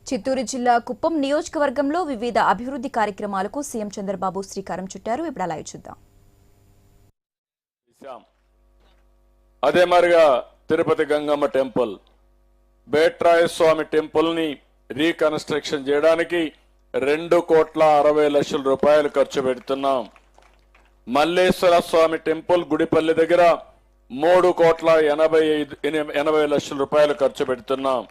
చిత్తూరు జిల్లా కుప్పం నియోజకవర్గంలో వివిధ అభివృద్ధి కార్యక్రమాలకు సీఎం చంద్రబాబు శ్రీకారం చుట్టారు. ఇప్పుడు లైవ్ చూద్దాం. అదే మరిగా తిరుపతి గంగమ్మ టెంపుల్, బేట్రాయ స్వామి టెంపుల్ ని రీకన్స్ట్రక్షన్ చేయడానికి 2,60,00,000 రూపాయలు ఖర్చు పెడుతున్నాం. మల్లేశ్వర స్వామి టెంపుల్ గుడిపల్లి దగ్గర 3,80,00,000 రూపాయలు ఖర్చు పెడుతున్నాం.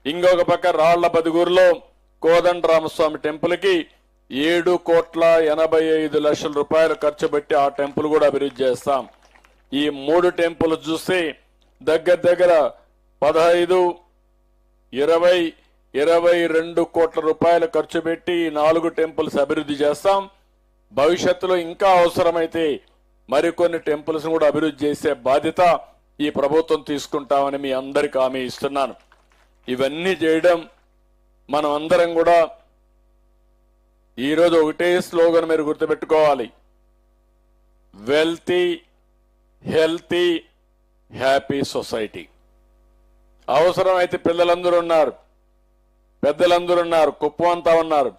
ఇంకొక పక్క రాళ్ల బదుగూరులో కోదండరామస్వామి టెంపుల్ కి 7,85,00,000 రూపాయలు ఖర్చు పెట్టి ఆ టెంపుల్ కూడా అభివృద్ధి చేస్తాం. ఈ 3 టెంపుల్ చూస్తే దగ్గర 15, 20, 22 కోట్ల రూపాయలు ఖర్చు పెట్టి 4 టెంపుల్స్ అభివృద్ధి చేస్తాం. భవిష్యత్తులో ఇంకా అవసరమైతే మరికొన్ని టెంపుల్స్ కూడా అభివృద్ధి చేసే బాధ్యత ఈ ప్రభుత్వం తీసుకుంటామని మీ అందరికీ హామీ ఇస్తున్నాను. ఇవన్నీ చేయడం మనం అందరం కూడా ఈరోజు ఒకటే స్లోగన్ మీరు గుర్తుపెట్టుకోవాలి, వెల్తీ, హెల్తీ, హ్యాపీ సొసైటీ. అవసరమైతే పిల్లలందరూ ఉన్నారు, పెద్దలందరూ ఉన్నారు, కుప్పం అంతా ఉన్నారు.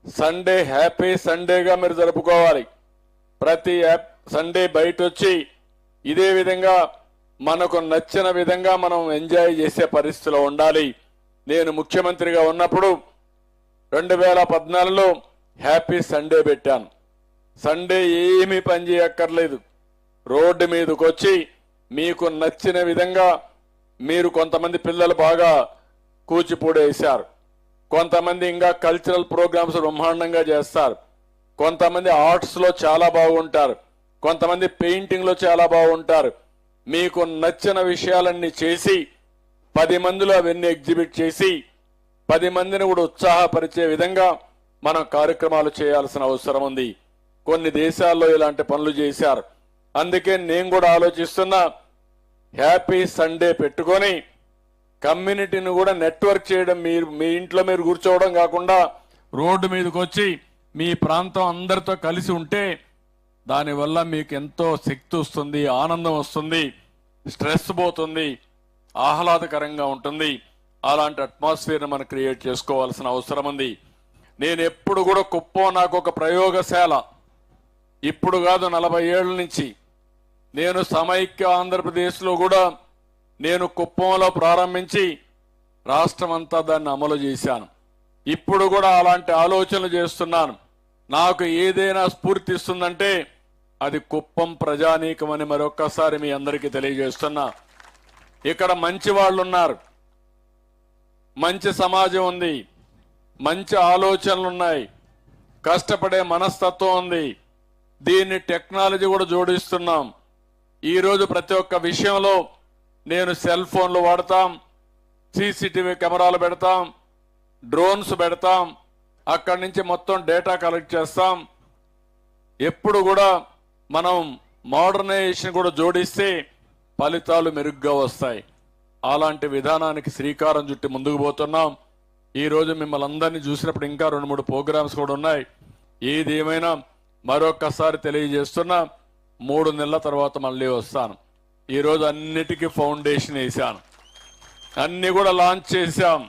సండే హ్యాపీ సండేగా మీరు జరుపుకోవాలి. ప్రతి సండే బయట వచ్చి ఇదే విధంగా మనకు నచ్చిన విధంగా మనం ఎంజాయ్ చేసే పరిస్థితిలో ఉండాలి. నేను ముఖ్యమంత్రిగా ఉన్నప్పుడు 2014లో హ్యాపీ సండే పెట్టాను. సండే ఏమీ పని చేయక్కర్లేదు, రోడ్డు మీదకి వచ్చి మీకు నచ్చిన విధంగా మీరు కొంతమంది పిల్లలు బాగా కూచిపూడి వేశారు, కొంతమంది ఇంకా కల్చరల్ ప్రోగ్రామ్స్ బ్రహ్మాండంగా చేస్తారు, కొంతమంది ఆర్ట్స్ లో చాలా బాగుంటారు, కొంతమంది పెయింటింగ్ లో చాలా బాగుంటారు. మీకు నచ్చిన విషయాలన్నీ చేసి 10 మందిలో అవన్నీ ఎగ్జిబిట్ చేసి 10 మందిని కూడా ఉత్సాహపరిచే విధంగా మనం కార్యక్రమాలు చేయాల్సిన అవసరం ఉంది. కొన్ని దేశాల్లో ఇలాంటి పనులు చేశారు. అందుకే నేను కూడా ఆలోచిస్తున్నా, హ్యాపీ సండే పెట్టుకొని కమ్యూనిటీని కూడా నెట్వర్క్ చేయడం. మీరు మీ ఇంట్లో మీరు కూర్చోవడం కాకుండా రోడ్డు మీదకి వచ్చి మీ ప్రాంతం అందరితో కలిసి ఉంటే దానివల్ల మీకు ఎంతో శక్తి వస్తుంది, ఆనందం వస్తుంది, స్ట్రెస్ పోతుంది, ఆహ్లాదకరంగా ఉంటుంది. అలాంటి అట్మాస్ఫియర్ని మనం క్రియేట్ చేసుకోవాల్సిన అవసరం ఉంది. నేను ఎప్పుడు కూడా కుప్పం నాకు ఒక ప్రయోగశాల. ఇప్పుడు కాదు, 40 ఏళ్ల నుంచి నేను సమైక్య ఆంధ్రప్రదేశ్లో కూడా నేను కుప్పంలో ప్రారంభించి రాష్ట్రం అంతా దాన్ని అమలు చేశాను. ఇప్పుడు కూడా అలాంటి ఆలోచనలు చేస్తున్నాను. నాకు ఏదైనా స్ఫూర్తి ఇస్తుందంటే అది కుప్పం ప్రజానీకమని మరొక్కసారి మీ అందరికీ తెలియజేస్తున్నా. ఇక్కడ మంచి వాళ్ళు ఉన్నారు, మంచి సమాజం ఉంది, మంచి ఆలోచనలు ఉన్నాయి, కష్టపడే మనస్తత్వం ఉంది. దీన్ని టెక్నాలజీ కూడా జోడిస్తున్నాం. ఈరోజు ప్రతి ఒక్క విషయంలో నేను సెల్ ఫోన్లు వాడతాం, సీసీటీవీ కెమెరాలు పెడతాం, డ్రోన్స్ పెడతాం, అక్కడి నుంచి మొత్తం డేటా కలెక్ట్ చేస్తాం. ఎప్పుడు కూడా మనం మోడర్నైజేషన్ కూడా జోడిస్తే ఫలితాలు మెరుగ్గా వస్తాయి. అలాంటి విధానానికి శ్రీకారం చుట్టి ముందుకు పోతున్నాం. ఈరోజు మిమ్మల్ని అందరినీ చూసినప్పుడు ఇంకా 2-3 ప్రోగ్రామ్స్ కూడా ఉన్నాయి. ఏది ఏమైనా మరొక్కసారి తెలియజేస్తున్నా, 3 నెలల తర్వాత మళ్ళీ వస్తాను. ఈరోజు అన్నిటికీ ఫౌండేషన్ వేశాను, అన్ని కూడా లాంచ్ చేశాం.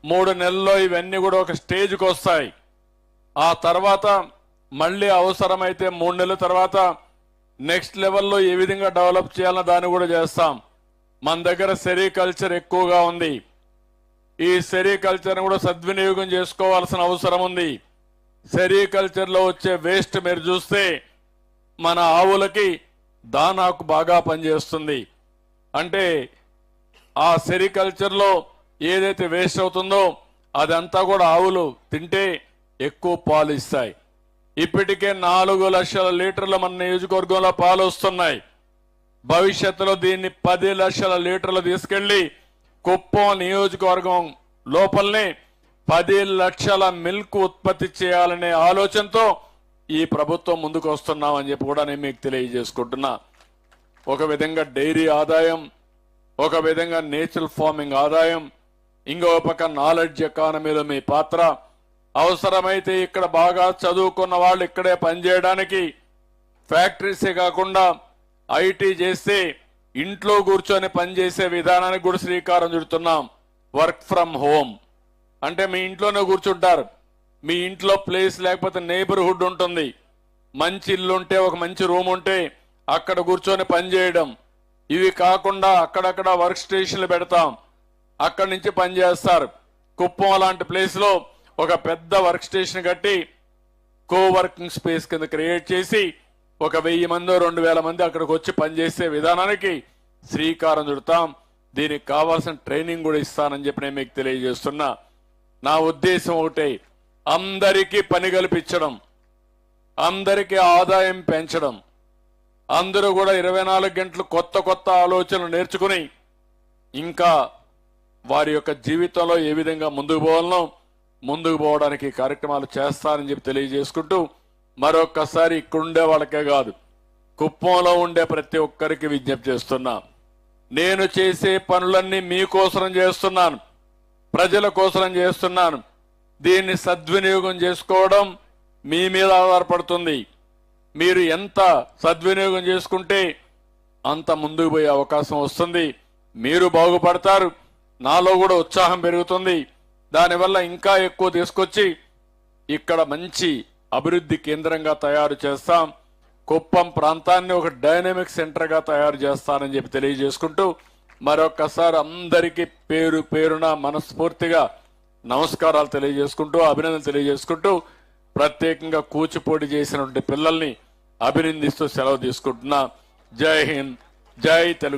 3 నెలల్లో ఇవన్నీ కూడా ఒక స్టేజ్కి వస్తాయి. ఆ తర్వాత మళ్ళీ అవసరమైతే 3 నెలల తర్వాత నెక్స్ట్ లెవెల్లో ఏ విధంగా డెవలప్ చేయాలన్న దాన్ని కూడా చేస్తాం. మన దగ్గర సెరికల్చర్ ఎక్కువగా ఉంది. ఈ సెరికల్చర్ కూడా సద్వినియోగం చేసుకోవాల్సిన అవసరం ఉంది. సెరికల్చర్లో వచ్చే వేస్ట్ మీరు చూస్తే మన ఆవులకి దానాకు బాగా పనిచేస్తుంది. అంటే ఆ సెరికల్చర్లో ఏదైతే వేస్ట్ అవుతుందో అదంతా కూడా ఆవులు తింటే ఎక్కువ పాలు ఇస్తాయి. ఇప్పటికే 4 లక్షల లీటర్లు మన నియోజకవర్గంలో పాలు వస్తున్నాయి. భవిష్యత్తులో దీన్ని 10 లక్షల లీటర్లు తీసుకెళ్లి కుప్పం నియోజకవర్గం లోపలనే 10 లక్షల మిల్క్ ఉత్పత్తి చేయాలనే ఆలోచనతో ఈ ప్రభుత్వం ముందుకు వస్తున్నామని చెప్పి కూడా నేను మీకు తెలియజేసుకుంటున్నా. ఒక విధంగా డైరీ ఆదాయం, ఒక విధంగా నేచురల్ ఫార్మింగ్ ఆదాయం, ఇంకో పక్క నాలెడ్జ్ ఎకానమీలో మీ పాత్ర. అవసరమైతే ఇక్కడ బాగా చదువుకున్న వాళ్ళు ఇక్కడే పనిచేయడానికి, ఫ్యాక్టరీసే కాకుండా ఐటీ చేస్తే ఇంట్లో కూర్చొని పనిచేసే విధానానికి కూడా శ్రీకారం చుడుతున్నాం. వర్క్ ఫ్రమ్ హోమ్ అంటే మీ ఇంట్లోనే కూర్చుంటారు. మీ ఇంట్లో ప్లేస్ లేకపోతే నైబర్హుడ్ ఉంటుంది. మంచి ఇల్లు ఉంటే, ఒక మంచి రూమ్ ఉంటే అక్కడ కూర్చొని పని చేయడం. ఇవి కాకుండా అక్కడక్కడ వర్క్ స్టేషన్లు పెడతాం, అక్కడి నుంచి పని చేస్తారు. కుప్పం లాంటి ప్లేస్ లో ఒక పెద్ద వర్క్ స్టేషన్ కట్టి కోవర్కింగ్ స్పేస్ కింద క్రియేట్ చేసి ఒక 1000 మందో 2000 మంది అక్కడికి వచ్చి పనిచేసే విధానానికి శ్రీకారం చుడతాం. దీనికి కావాల్సిన ట్రైనింగ్ కూడా ఇస్తానని చెప్పి నేను మీకు తెలియజేస్తున్నా. నా ఉద్దేశం ఒకటే, అందరికీ పని కల్పించడం, అందరికీ ఆదాయం పెంచడం. అందరూ కూడా 24 గంటలు కొత్త కొత్త ఆలోచనలు నేర్చుకుని ఇంకా వారి యొక్క జీవితంలో ఏ విధంగా ముందుకు పోవడానికి కార్యక్రమాలు చేస్తారని చెప్పి తెలియజేసుకుంటూ, మరొక్కసారి ఇక్కడుండే వాళ్ళకే కాదు, కుప్పంలో ఉండే ప్రతి ఒక్కరికి విజ్ఞప్తి చేస్తున్నా. నేను చేసే పనులన్నీ మీకోసం చేస్తున్నాను, ప్రజల కోసం చేస్తున్నాను. దీన్ని సద్వినియోగం చేసుకోవడం మీ మీద ఆధారపడుతుంది. మీరు ఎంత సద్వినియోగం చేసుకుంటే అంత ముందుకు పోయే అవకాశం వస్తుంది. మీరు బాగుపడతారు, నాలో కూడా ఉత్సాహం పెరుగుతుంది. దానివల్ల ఇంకా ఎక్కువ తీసుకొచ్చి ఇక్కడ మంచి అభివృద్ధి కేంద్రంగా తయారు చేస్తాం. కుప్పం ప్రాంతాన్ని ఒక డైనమిక్ సెంటర్ గా తయారు చేస్తానని చెప్పి తెలియజేసుకుంటూ, మరొక్కసారి అందరికీ పేరు పేరున మనస్ఫూర్తిగా నమస్కారాలు తెలియజేసుకుంటూ, అభినందనలు తెలియజేసుకుంటూ, ప్రత్యేకంగా కూచిపూడి చేసినటువంటి పిల్లల్ని అభినందిస్తూ సెలవు తీసుకుంటున్నా. జై హింద్, జై తెలుగు.